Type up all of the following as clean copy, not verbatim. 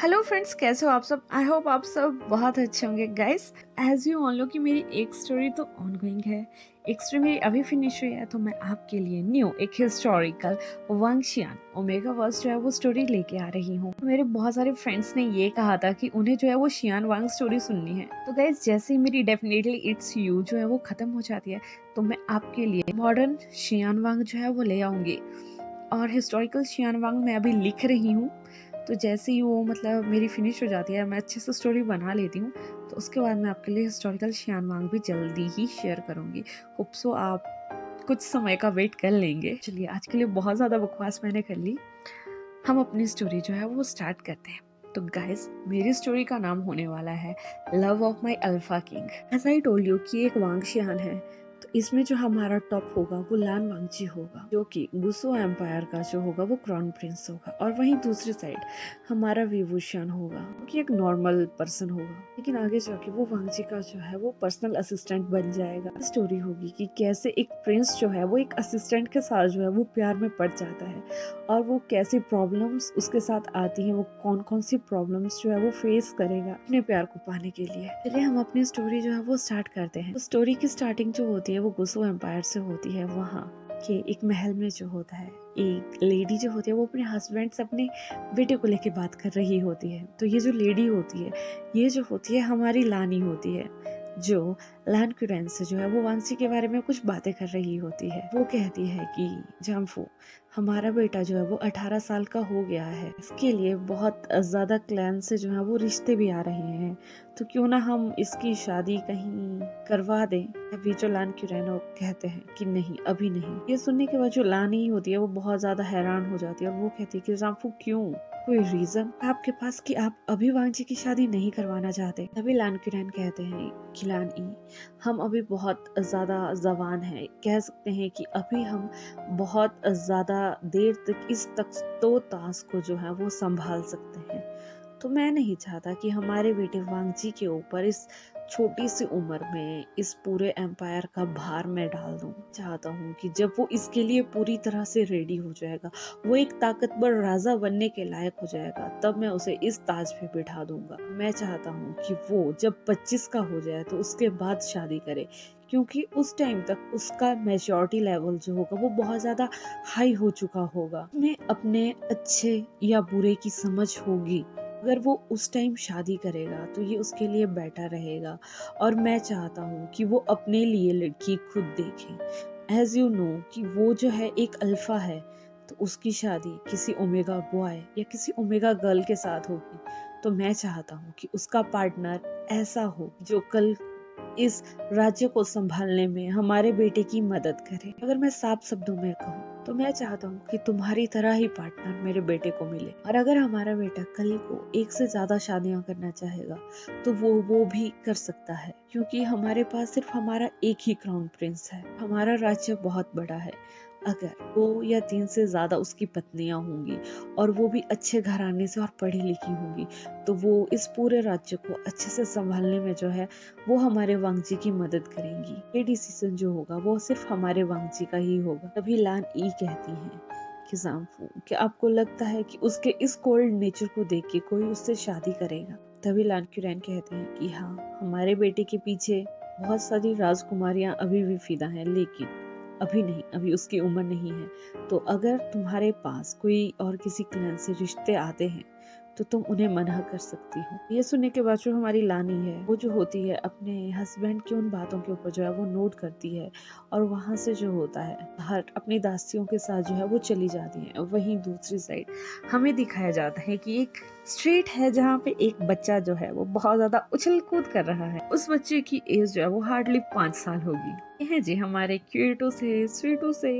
Hello friends, कैसे हो आप सब। आई होप आप सब बहुत अच्छे होंगे guys. As you all know कि मेरी एक स्टोरी तो ऑनगोइंग है, एक स्टोरी मेरी अभी फिनिश हुई है, तो मैं आपके लिए न्यू एक हिस्टोरिकल वांगशियान ओमेगा वर्स जो है वो स्टोरी लेके आ रही हूँ। मेरे बहुत सारे फ्रेंड्स ने ये कहा था कि उन्हें जो है वो शियान वांग स्टोरी सुननी है। तो गाइस जैसे ही मेरी डेफिनेटली इट्स यू जो है वो खत्म हो जाती है, तो मैं आपके लिए मॉडर्न शियान वांग जो है वो ले आऊंगी। और हिस्टोरिकल शियान वांग मैं अभी लिख रही हूँ, तो जैसे ही वो मतलब मेरी फिनिश हो जाती है, मैं अच्छे से स्टोरी बना लेती हूँ, तो उसके बाद मैं आपके लिए हिस्टोरिकल शियान वांग भी जल्दी ही शेयर करूँगी। होप सो आप कुछ समय का वेट कर लेंगे। चलिए, आज के लिए बहुत ज़्यादा बकवास मैंने कर ली, हम अपनी स्टोरी जो है वो स्टार्ट करते हैं। तो गाइस, मेरी स्टोरी का नाम होने वाला है love of my alpha king. ऐसा ही टोल्ड यू कि एक वांगशियान है, तो इसमें जो हमारा टॉप होगा वो लान वांगची होगा, जो कि गुसो एम्पायर का जो होगा वो क्राउन प्रिंस होगा। और वहीं दूसरी साइड हमारा विभूषण होगा, कि एक नॉर्मल पर्सन होगा, लेकिन आगे जाके वो वांगची का जो है वो पर्सनल असिस्टेंट बन जाएगा। स्टोरी होगी कि कैसे एक प्रिंस जो है वो एक असिस्टेंट के साथ जो है वो प्यार में पड़ जाता है, और वो कैसी प्रॉब्लम्स उसके साथ आती हैं, वो कौन कौन सी प्रॉब्लम्स जो है वो फेस करेगा अपने प्यार को पाने के लिए। चलिए हम अपनी स्टोरी जो है वो स्टार्ट करते हैं। तो स्टोरी की स्टार्टिंग जो होती है वो गुसो एम्पायर से होती है। वहाँ के एक महल में जो होता है, एक लेडी जो होती है वो अपने हस्बैंड से अपने बेटे को लेके बात कर रही होती है। तो ये जो लेडी होती है, ये जो होती है हमारी लानी होती है, जो लान कुरैन से जो है वो वांगची के बारे में कुछ बातें कर रही होती है। वो कहती है कि जामफू, हमारा बेटा जो है वो 18 साल का हो गया है, इसके लिए बहुत ज्यादा क्लैन से जो है वो रिश्ते भी आ रहे हैं, तो क्यों ना हम इसकी शादी कहीं करवा दें। अभी जो लान कुरैन कहते हैं कि नहीं, अभी नहीं। ये सुनने के बाद जो लानी होती है वो बहुत ज्यादा हैरान हो जाती है, और वो कहती है कि जामफू क्यों, कोई रीजन आपके पास कि आप अभी वांगची की शादी नहीं करवाना चाहते। तभी लान कुरैन कहते हैं कि लान ई, हम अभी बहुत ज्यादा जवान हैं, कह सकते हैं कि अभी हम बहुत ज्यादा देर तक इस तख्तो ताश को जो है वो संभाल सकते हैं। तो मैं नहीं चाहता कि हमारे बेटे वांगची के ऊपर इस छोटी सी उम्र में इस पूरे एम्पायर का भार मैं डाल दूं। चाहता हूँ कि जब वो इसके लिए पूरी तरह से रेडी हो जाएगा, वो एक ताकतवर राजा बनने के लायक हो जाएगा, तब मैं उसे इस ताज पे बिठा दूंगा। मैं चाहता हूँ कि वो जब 25 का हो जाए तो उसके बाद शादी करे, क्योंकि उस टाइम तक उसका मैच्योरिटी लेवल जो होगा वो बहुत ज्यादा हाई हो चुका होगा। मैं अपने अच्छे या बुरे की समझ होगी। अगर वो उस टाइम शादी करेगा तो ये उसके लिए बेटर रहेगा। और मैं चाहता हूँ कि वो अपने लिए लड़की खुद देखे। एज यू नो कि वो जो है एक अल्फा है, तो उसकी शादी किसी ओमेगा बॉय या किसी ओमेगा गर्ल के साथ होगी। तो मैं चाहता हूँ कि उसका पार्टनर ऐसा हो जो कल इस राज्य को संभालने में हमारे बेटे की मदद करे। अगर मैं साफ शब्दों में कहूँ तो मैं चाहता हूँ कि तुम्हारी तरह ही पार्टनर मेरे बेटे को मिले। और अगर हमारा बेटा कल को एक से ज्यादा शादियां करना चाहेगा तो वो भी कर सकता है, क्योंकि हमारे पास सिर्फ हमारा एक ही क्राउन प्रिंस है। हमारा राज्य बहुत बड़ा है। अगर 2 या 3 से ज्यादा उसकी पत्नियां होंगी और वो भी अच्छे घराने से और पढ़ी लिखी होंगी, तो वो इस पूरे राज्य को अच्छे से संभालने में जो है वो हमारे वांगची की मदद करेंगी। ये डिसीजन जो होगा वो सिर्फ हमारे वांगची का ही होगा। तभी लान ई कहती है कि जामफू, क्या आपको लगता है कि उसके इस कोल्ड नेचर को देख के कोई उससे शादी करेगा? तभी लान कुरैन कहते हैं कि हाँ, हमारे बेटे के पीछे बहुत सारी राजकुमारियां अभी भी फिदा हैं, लेकिन अभी नहीं, अभी उसकी उम्र नहीं है। तो अगर तुम्हारे पास कोई और किसी क्लैन से रिश्ते आते हैं तो तुम उन्हें मना कर सकती हो। ये सुनने के बाद जो हमारी लानी है वो जो होती है अपने हस्बैंड की उन बातों के ऊपर जो है वो नोट करती है, और वहां से जो होता है बाहर अपनी दासियों के साथ जो है वो चली जाती है। वहीं दूसरी साइड हमें दिखाया जाता है कि एक स्ट्रीट है जहाँ पे एक बच्चा जो है वो बहुत ज्यादा उछल कूद कर रहा है। उस बच्चे की एज जो है वो हार्डली 5 साल होगी। ये है जी हमारे क्यूटो से स्वीटो से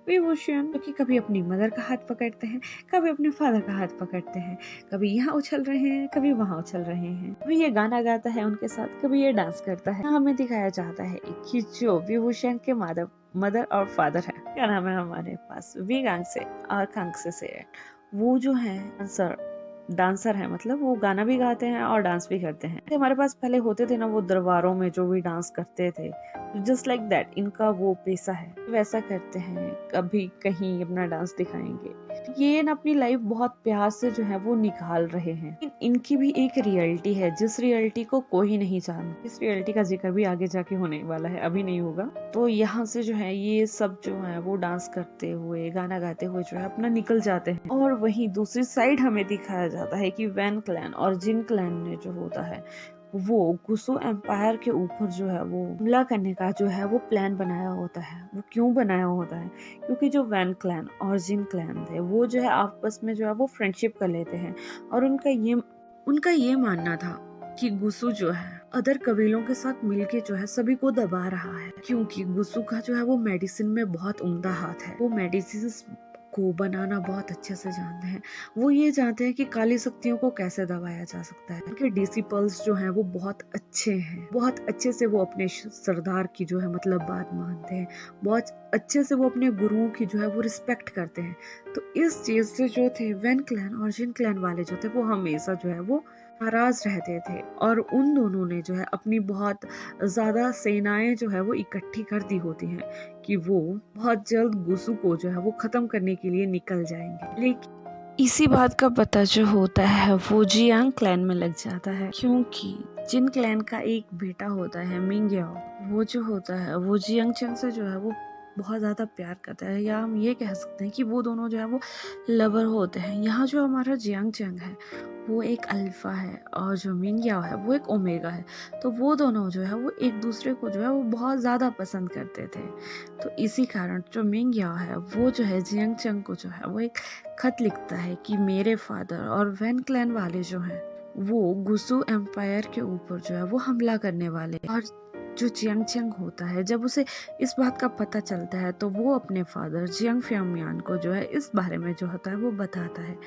विभूषण, जो कि कभी अपनी मदर का हाथ पकड़ते हैं, कभी अपने फादर का हाथ पकड़ते हैं, कभी यहाँ उछल रहे हैं, कभी वहाँ उछल रहे हैं, कभी ये गाना गाता है उनके साथ, कभी ये डांस करता है। हमें दिखाया जाता है कि जो विभूषण के मदर और फादर है, क्या नाम है हमारे पास, वीगांग से और कांगसे से, वो जो है डांसर है, मतलब वो गाना भी गाते हैं और डांस भी करते हैं। हमारे पास पहले होते थे ना वो दरबारों में जो भी डांस करते थे, जस्ट लाइक दैट इनका वो पेशा है, वैसा करते हैं, कभी कहीं अपना डांस दिखाएंगे, ये ना अपनी लाइफ बहुत प्यार से जो है वो निकाल रहे हैं। लेकिन इनकी भी एक रियलिटी है जिस रियलिटी को कोई नहीं जानता। इस रियलिटी का जिक्र भी आगे जाके होने वाला है, अभी नहीं होगा। तो यहाँ से जो है ये सब जो है वो डांस करते हुए गाना गाते हुए जो है अपना निकल जाते हैं। और वहीं दूसरी साइड हमें दिखाया जाता है कि वैन क्लैन और जिन क्लैन ने जो होता है वो गुसु एम्पायर के ऊपर जो है वो हमला करने का जो है वो प्लान बनाया होता है। वो क्यों बनाया होता है? क्योंकि जो वैन क्लैन और जिन क्लैन थे वो जो है आपस में जो है वो फ्रेंडशिप कर लेते हैं। और उनका ये मानना था कि गुसु जो है अदर कबीलों के साथ मिलके जो है सभी को दबा रहा है, क्योंकि गुसु का जो है वो मेडिसिन में बहुत उम्दा हाथ है। वो मेडिसिन को बनाना बहुत अच्छे से जानते हैं। वो ये जानते हैं कि काली शक्तियों को कैसे दबाया जा सकता है। उनके डिसिपल्स जो हैं वो बहुत अच्छे हैं। बहुत अच्छे से वो अपने सरदार की जो है मतलब बात मानते हैं। बहुत अच्छे से वो अपने गुरुओं की जो है वो रिस्पेक्ट करते हैं। तो इस चीज से जो थे वैन क्लैन और जिन क्लैन वाले जो थे वो हमेशा जो है वो नाराज रहते थे। और उन दोनों ने जो है अपनी बहुत ज्यादा सेनाएं जो है वो इकट्ठी कर दी होती हैं कि वो बहुत जल्द गुसु को जो है वो खत्म करने के लिए निकल जाएंगे। लेकिन इसी बात का पता जो होता है वो जियांग क्लैन में लग जाता है, क्योंकि जिन क्लैन का एक बेटा होता है मिंग्याओ, वो जो होता है वो जियांग चंग से जो है वो बहुत ज्यादा प्यार करता है, या हम ये कह सकते हैं कि वो दोनों जो है वो लवर होते हैं। यहाँ जो हमारा जियांग चंग है वो एक अल्फा है और जो मिंग्याओ है वो एक ओमेगा है। तो वो दोनों जो है वो एक दूसरे को जो है वो बहुत ज्यादा पसंद करते थे। तो इसी कारण जो मिंग्याओ है वो जो है जियांग चंग को जो है वो एक खत लिखता है कि मेरे फादर और वैन क्लैन वाले जो हैं वो गुसु एम्पायर के ऊपर जो है वो हमला करने वाले। और जो जियांग चंग होता है जब उसे इस बात का पता चलता है तो वो अपने फादर जियांग फ्यामियान को जो है इस बारे में जो होता है वो बताता है।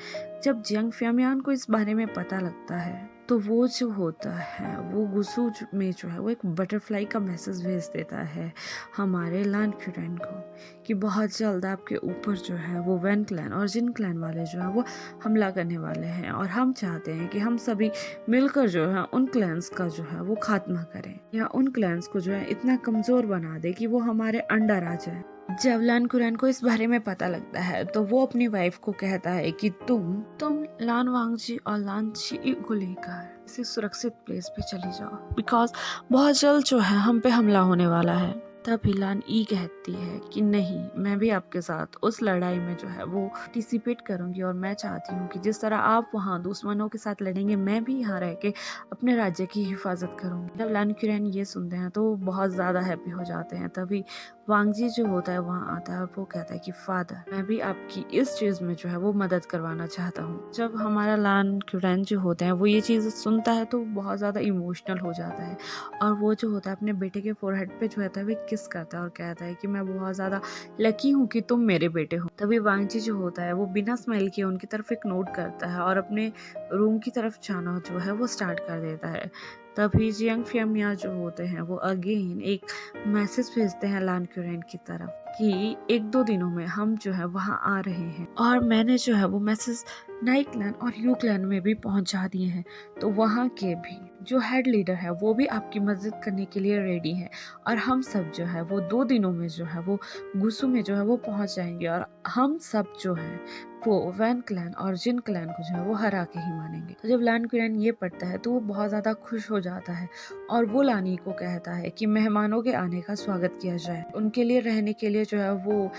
जब जियांग फ्यामियान को इस बारे में पता लगता है तो वो जो होता है वो गुसु में जो है वो एक बटरफ्लाई का मैसेज भेज देता है हमारे लान क्यूरेन को कि बहुत जल्द आपके ऊपर जो है वो वैन क्लैन और जिन क्लैन वाले जो है वो हमला करने वाले हैं। और हम चाहते हैं कि हम सभी मिलकर जो है उन क्लैंस का जो है वो खात्मा करें, या उन क्लैंस को जो है इतना कमजोर बना दे कि वो हमारे अंडर आ जाए। जब लान कुरैन को इस बारे में पता लगता है तो वो अपनी वाइफ को कहता है कि तुम लान वांगजी और लान ची को लेकर किसी सुरक्षित प्लेस पे चली जाओ, बिकॉज बहुत जल्द जो है हम पे हमला होने वाला है। तभी लान ई कहती है कि नहीं, मैं भी आपके साथ उस लड़ाई में जो है वो पार्टिसिपेट करूंगी, और मैं चाहती हूँ कि जिस तरह आप वहाँ दुश्मनों के साथ लड़ेंगे मैं भी यहाँ रह के अपने राज्य की हिफाजत करूंगी। जब लान कुरैन ये सुनते हैं तो वो बहुत ज्यादा हैप्पी हो जाते हैं। तभी वांगजी जो होता है वहाँ आता है और वो कहता है कि फादर मैं भी आपकी इस चीज में जो है वो मदद करवाना चाहता हूँ। जब हमारा लान कुरैन जो होता है वो ये चीज सुनता है तो बहुत ज्यादा इमोशनल हो जाता है, और वो जो होता है अपने बेटे के फोरहेड पे जो होता है वो किस करता है और कहता है कि मैं बहुत ज्यादा लकी हूँ कि तुम मेरे बेटे हो। तभी वांगजी जो होता है वो बिना स्माइल किए उनकी तरफ एक नोट करता है और अपने रूम की तरफ जाना जो है वो स्टार्ट कर देता है। तभी जियांग फ्यामिया जो होते हैं वो अगेन एक मैसेज भेजते हैं लान क्यूरेन की तरफ कि 1-2 दिनों में हम जो है वहाँ आ रहे हैं, और मैंने जो है वो मैसेज नाई क्लैन और यू क्लैन में भी पहुंचा दिए हैं। तो वहाँ के भी जो हेड लीडर है वो भी आपकी मदद करने के लिए रेडी है, और हम सब जो है वो 2 दिनों में जो है वो गुसु में जो है वो पहुंच जाएंगे, और हम सब जो है वो वैन क्लैन और जिन क्लैन को जो है वो हरा के ही मानेंगे। तो जब लान क्लैन ये पढ़ता है तो वो बहुत ज्यादा खुश हो जाता है, और वो लानी को कहता है कि मेहमानों के आने का स्वागत किया जाए, उनके लिए रहने के लिए जो है वो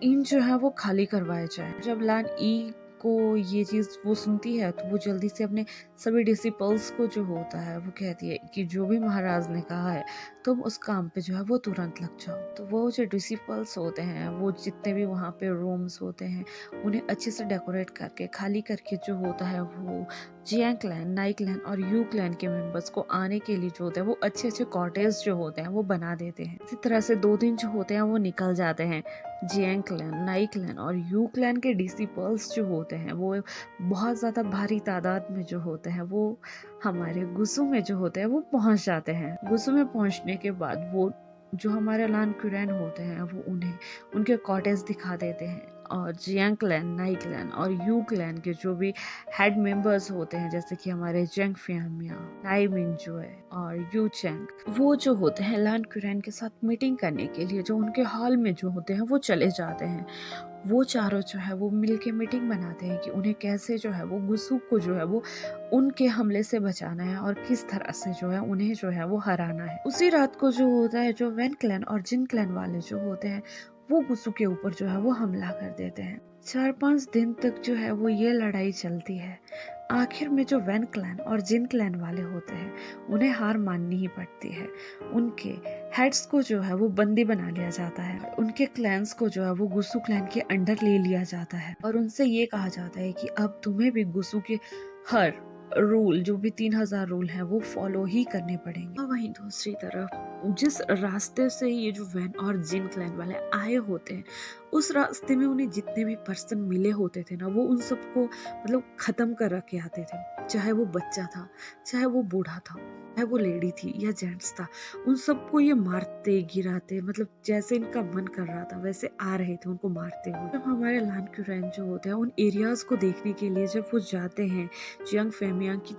इन जो है वो खाली करवाए जाए। जब लान ई को ये चीज वो सुनती है तो वो जल्दी से अपने सभी डिसिपल्स को जो होता है वो कहती है कि जो भी महाराज ने कहा है तुम उस काम पे जो है वो तुरंत लग जाओ। तो वो जो डिसिपल्स होते हैं वो जितने भी वहाँ पे रूम्स होते हैं उन्हें अच्छे से डेकोरेट करके खाली करके जो होता है वो जियांग क्लैन, नाई क्लैन और यू क्लैन के मेंबर्स को आने के लिए जो होते हैं वो अच्छे अच्छे कॉटेज जो होते हैं वो बना देते हैं। इसी तरह से 2 दिन जो होते हैं वो निकल जाते हैं। जियांग क्लैन, नाई क्लैन और यू क्लैन के डिसिपल्स जो होते हैं वो बहुत ज़्यादा भारी तादाद में जो होते हैं वो हमारे गुसु में जो होते हैं वो पहुंच जाते हैं। गुसु में पहुंचने के बाद वो जो हमारे लान क्यूरेन होते हैं वो उन्हें उनके कॉटेज दिखा देते हैं, और जियांग क्लैन, नाई क्लैन और यू क्लैन के जो भी हेड मेंबर्स होते हैं जैसे कि हमारे जेंग फ्यामिया, नाई मिंगजुए और यू चेंग, वो जो होते हैं लान क्यूरेन के साथ मीटिंग करने के लिए जो उनके हॉल में जो होते हैं वो चले जाते हैं। वो चारों जो है वो मिलके मीटिंग बनाते हैं कि उन्हें कैसे जो है वो गुसु को जो है वो उनके हमले से बचाना है और किस तरह से जो है उन्हें जो है वो हराना है। उसी रात को जो होता है, जो वैन क्लैन और जिन क्लैन वाले जो होते हैं वो गुसु के ऊपर जो है वो हमला कर देते हैं। 4-5 दिन तक जो है वो ये लड़ाई चलती है। आखिर में जो वैन क्लैन और जिन क्लैन वाले होते हैं उन्हें हार माननी ही पड़ती है। उनके हेड्स को जो है वो बंदी बना लिया जाता है। उनके क्लैंस को जो है वो गुसु क्लैन के अंडर ले लिया जाता है और उनसे ये कहा जाता है कि अब तुम्हें भी गुसु के हर रूल, जो भी 3000 रूल हैं, वो फॉलो ही करने पड़ेंगे। और वहीं दूसरी तरफ जिस रास्ते से ये जो वैन और जिन क्लैन वाले आए होते हैं, उस रास्ते में उन्हें जितने भी पर्सन मिले होते थे ना, वो उन सबको मतलब खत्म कर रख के आते थे। चाहे वो बच्चा था, चाहे वो बूढ़ा था, चाहे वो लेडी थी या जेंट्स था, उन सबको ये मारते गिराते, मतलब जैसे इनका मन कर रहा था वैसे आ रहे थे उनको मारते हुए। जब हमारे लान क्यूरैन जो होते हैं उन एरियाज को देखने के लिए जब वो जाते हैं यंग फेमिया की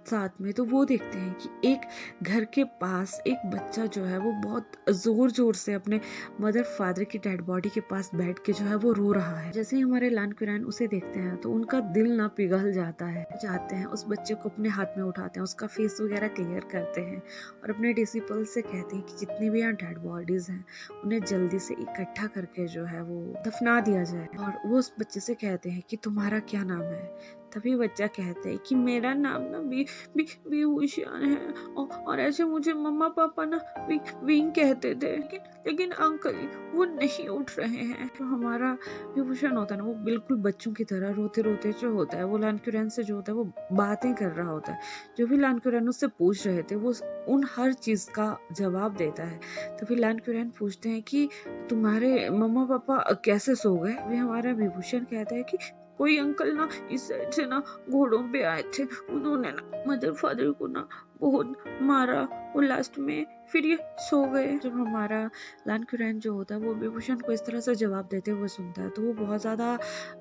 साथ में, तो वो देखते हैं कि एक घर के पास एक बच्चा जो है वो बहुत जोर जोर से अपने मदर फादर की डेड बॉडी के पास बैठ के जो है वो रो रहा है। जैसे ही हमारे लान क्यूरैन उसे देखते हैं तो उनका दिल ना पिघल जाता है। जाते हैं उस बच्चे को अपने हाथ में उठाते हैं, उसका फेस वगैरह क्लियर करते हैं और अपने डिसिपल से कहते हैं कि जितनी भी यहाँ डेड बॉडीज हैं उन्हें जल्दी से इकट्ठा करके जो है वो दफना दिया जाए। और वो उस बच्चे से कहते हैं कि तुम्हारा क्या नाम है। तभी बच्चा कहते हैं कि मेरा नाम ना विभूषण है और ऐसे मुझे मम्मा पापा ना विंग कहते थे, लेकिन अंकल वो नहीं उठ रहे हैं। तो हमारा विभूषण होता है ना, वो बिल्कुल बच्चों की तरह रोते रोते जो होता है वो लान क्यूरैन से जो होता है वो बातें कर रहा होता है। जो भी लान क्यूरैन उससे पूछ रहे थे वो उन हर चीज का जवाब देता है। तभी लान क्यूरैन पूछते हैं कि तुम्हारे मम्मा पापा कैसे सो गए। वे हमारा विभूषण कहता है कि कोई अंकल ना इस साइड से ना घोड़ों पे आए थे, उन्होंने ना मदर फादर को ना बहुत मारा और लास्ट में फिर ये सो गए। जब हमारा लान क्यूरैन जो होता है वो विभूषण को इस तरह से जवाब देते हुए सुनता है तो वो बहुत ज्यादा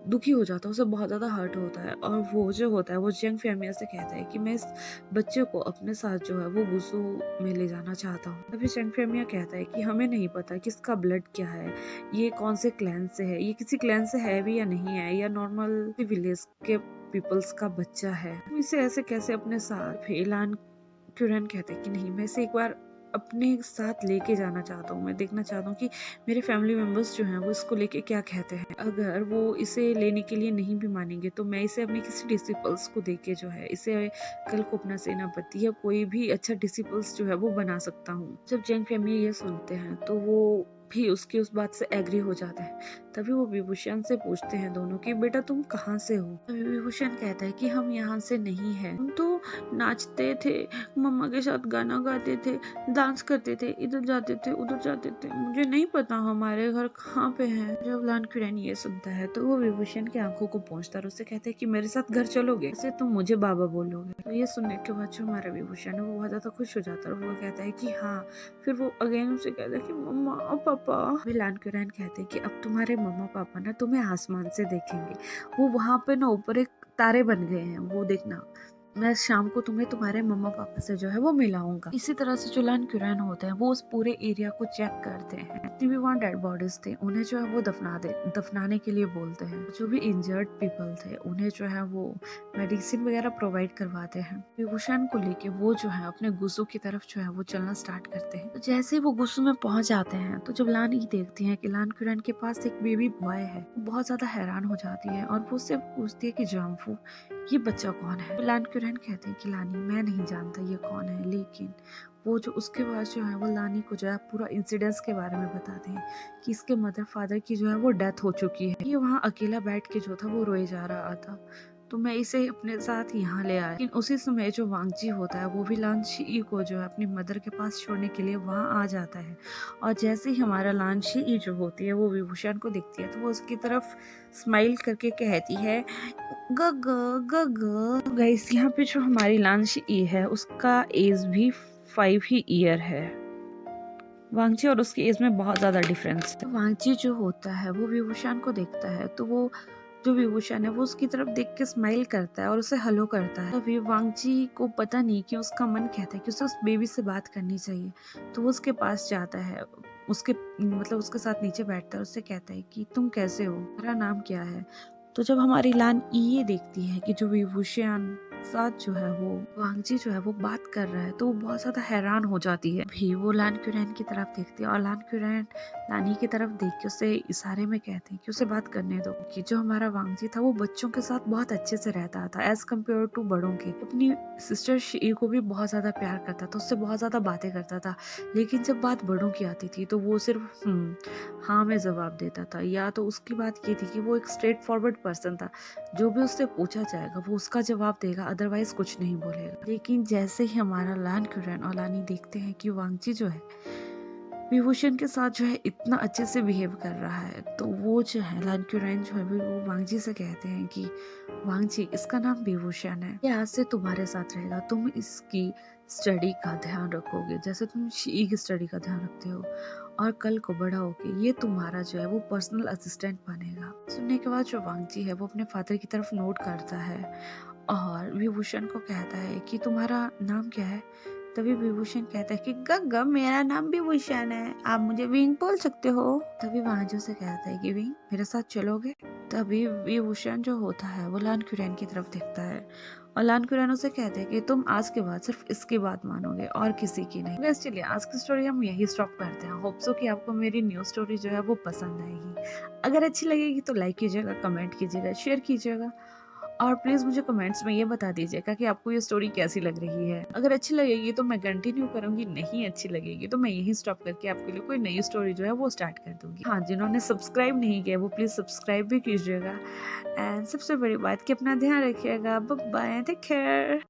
दुखी हो जाता है, उसे बहुत ज्यादा हर्ट होता है और वो जो होता है वो यंग फेमिया से कहता है कि मैं इस बच्चे को अपने साथ जो है वो गुसु में ले जाना चाहता हूँ। तभी यंग फेमिया कहता है कि हमें नहीं पता किसका ब्लड क्या है, ये कौन से क्लैन से है, ये किसी क्लैन से है भी या नहीं है, या नॉर्मल विलेज के पीपल्स का बच्चा है, इसे ऐसे कैसे अपने साथ। लान क्यूरैन कहते हैं कि नहीं, मैं इसे एक बार अपने साथ लेके जाना चाहता हूँ। मैं देखना चाहता हूँ कि मेरे फैमिली मेंबर्स जो हैं वो इसको लेके क्या कहते हैं। अगर वो इसे लेने के लिए नहीं भी मानेंगे तो मैं इसे अपने किसी डिसिपल्स को देके जो है इसे कल को अपना सेनापति या कोई भी अच्छा डिसिपल्स जो है वो बना सकता हूँ। जब जैंग फैमिली ये सुनते हैं तो वो भी उसकी उस बात से एग्री हो जाते हैं। तभी वो विभूषण से पूछते हैं दोनों कि बेटा तुम कहाँ से हो। तभी विभूषण कहता है कि हम यहाँ से नहीं है, हम तो नाचते थे, मम्मा के साथ गाना गाते थे, डांस करते थे, इधर जाते थे उधर जाते थे, मुझे नहीं पता हमारे घर कहाँ पे है। जब लान क्यूरैन ये सुनता है तो वो विभूषण की आंखों को पहुंचता है और उससे कहता है कि मेरे साथ घर चलोगे, ऐसे तुम मुझे बाबा बोलोगे। तो ये सुनने के बाद जो हमारा विभूषण है वो बहुत ज्यादा खुश हो जाता है और वो कहता है कि हाँ। फिर वो अगेन उसे कहता है कि मम्मा पापा। लान क्यूरैन कहते हैं कि अब तुम्हारे मम्मा पापा ना तुम्हें आसमान से देखेंगे, वो वहां पे ना ऊपर एक तारे बन गए हैं, वो देखना, मैं शाम को तुम्हें तुम्हारे मम्मा पापा से जो है वो मिलाऊंगा। इसी तरह से जो लान क्यूरैन होते हैं वो उस पूरे एरिया को चेक करते हैं, जितनी भी वहाँ डेड बॉडीज थे उन्हें जो है वो दफनाने के लिए बोलते हैं। जो भी इंजर्ड पीपल थे उन्हें जो है वो मेडिसिन वगैरह प्रोवाइड करवाते हैं। विभूषण को लेके वो जो है अपने गुस्सू की तरफ जो है वो चलना स्टार्ट करते हैं। तो जैसे ही वो गुस्सू में पहुंच जाते हैं तो जब लान ये देखती है कि लान क्यूरैन के पास एक बेबी बॉय है, बहुत ज्यादा हैरान हो जाती है और वो उससे पूछती है कि जाम्फू ये बच्चा कौन है। लान क्यूरैन कहते हैं कि लानी मैं नहीं जानता ये कौन है, लेकिन वो जो उसके बाद जो है वो लानी को जो है पूरा इंसिडेंट्स के बारे में बताते हैं कि इसके मदर फादर की जो है वो डेथ हो चुकी है। ये वहाँ अकेला बैठ के जो था वो रोए जा रहा था, तो मैं इसे अपने साथ यहाँ ले आया। लेकिन उसी समय जो वांगजी होता है वो भी लान शी को जो है अपनी मदर के पास छोड़ने के लिए वहाँ आ जाता है। और जैसे ही हमारा लान शी जो होती है वो विभूषण को दिखती है तो वो उसकी तरफ स्माइल करके कहती है गग गग। गाइस यहाँ पे जो हमारी लान शी है उसका एज भी 5 ही ईयर है। वांगजी और उसकी एज में बहुत ज्यादा डिफरेंस है। वांगजी जो होता है वो विभूषण को देखता है तो वो जो विभूषण है वो उसकी तरफ देख के स्माइल करता है और उसे हेलो करता है। तभी वांगजी को पता नहीं कि उसका मन कहता है कि उसे उस बेबी से बात करनी चाहिए, तो वो उसके पास जाता है। उसके मतलब उसके साथ नीचे बैठता है, उससे कहता है कि तुम कैसे हो, तुम्हारा नाम क्या है। तो जब हमारी लान ये देखती है कि जो विभूषण साथ जो है वो वांगजी जो है वो बात कर रहा है, तो वो बहुत ज्यादा हैरान हो जाती है। भी वो लान क्यूरैन की तरफ देखती है और लान क्यूरैन लानी की तरफ देख के उसे इशारे में कहते हैं कि उसे बात करने दो, कि जो हमारा वांगजी था वो बच्चों के साथ बहुत अच्छे से रहता था एज कम्पेयर टू बड़ों के। अपनी सिस्टर शी को भी बहुत ज्यादा प्यार करता था, उससे बहुत ज्यादा बातें करता था, लेकिन जब बात बड़ों की आती थी तो वो सिर्फ हाँ में जवाब देता था। या तो उसकी बात ये थी कि वो एक स्ट्रेट फॉरवर्ड पर्सन था, जो भी उससे पूछा जाएगा वो उसका जवाब देगा, अदरवाइज कुछ नहीं बोलेगा। लेकिन जैसे ही हमारा लान क्यूरैन और लानी देखते हैं कि वांगजी जो है विभूषण के साथ जो है इतना अच्छे से बिहेव कर रहा है, तो वो जो है लान क्यूरैन जो है वो वांगजी से कहते हैं कि वांगजी, इसका नाम विभूषण है, ये आज से तुम्हारे साथ रहेगा, तुम इसकी स्टडी का ध्यान रखोगे जैसे तुम शी की स्टडी का ध्यान रखते हो, और कल को बड़ा होके ये तुम्हारा जो है वो पर्सनल असिस्टेंट बनेगा। सुनने के बाद जो वांगजी है वो अपने फादर की तरफ नोट करता है और विभूषण को कहता है कि तुम्हारा नाम क्या है। तभी विभूषण कहता है कि गग्गा, मेरा नाम विभूषण है, आप मुझे विंग बोल सकते हो। तभी वांगजी से कहता है कि विंग, मेरे साथ चलोगे। तभी विभूषण जो होता है वो लान क्यूरैन की तरफ देखता है और लान क्यूरैन उसे कहते हैं कि तुम आज के बाद सिर्फ इसकी बात मानोगे और किसी की नहीं। बस चलिए, आज की स्टोरी हम यही स्टॉप करते हैं। होप सो कि आपको मेरी न्यू स्टोरी जो है वो पसंद आएगी। अगर अच्छी लगेगी तो लाइक कीजिएगा, कमेंट कीजिएगा, शेयर कीजिएगा, और प्लीज मुझे कमेंट्स में ये बता दीजिएगा कि आपको ये स्टोरी कैसी लग रही है। अगर अच्छी लगेगी तो मैं कंटिन्यू करूंगी, नहीं अच्छी लगेगी तो मैं यही स्टॉप करके आपके लिए कोई नई स्टोरी जो है वो स्टार्ट कर दूंगी। हाँ, जिन्होंने सब्सक्राइब नहीं किया वो प्लीज सब्सक्राइब भी कीजिएगा। एंड सबसे बड़ी बात कि अपना ध्यान रखिएगा। Bye bye, take care.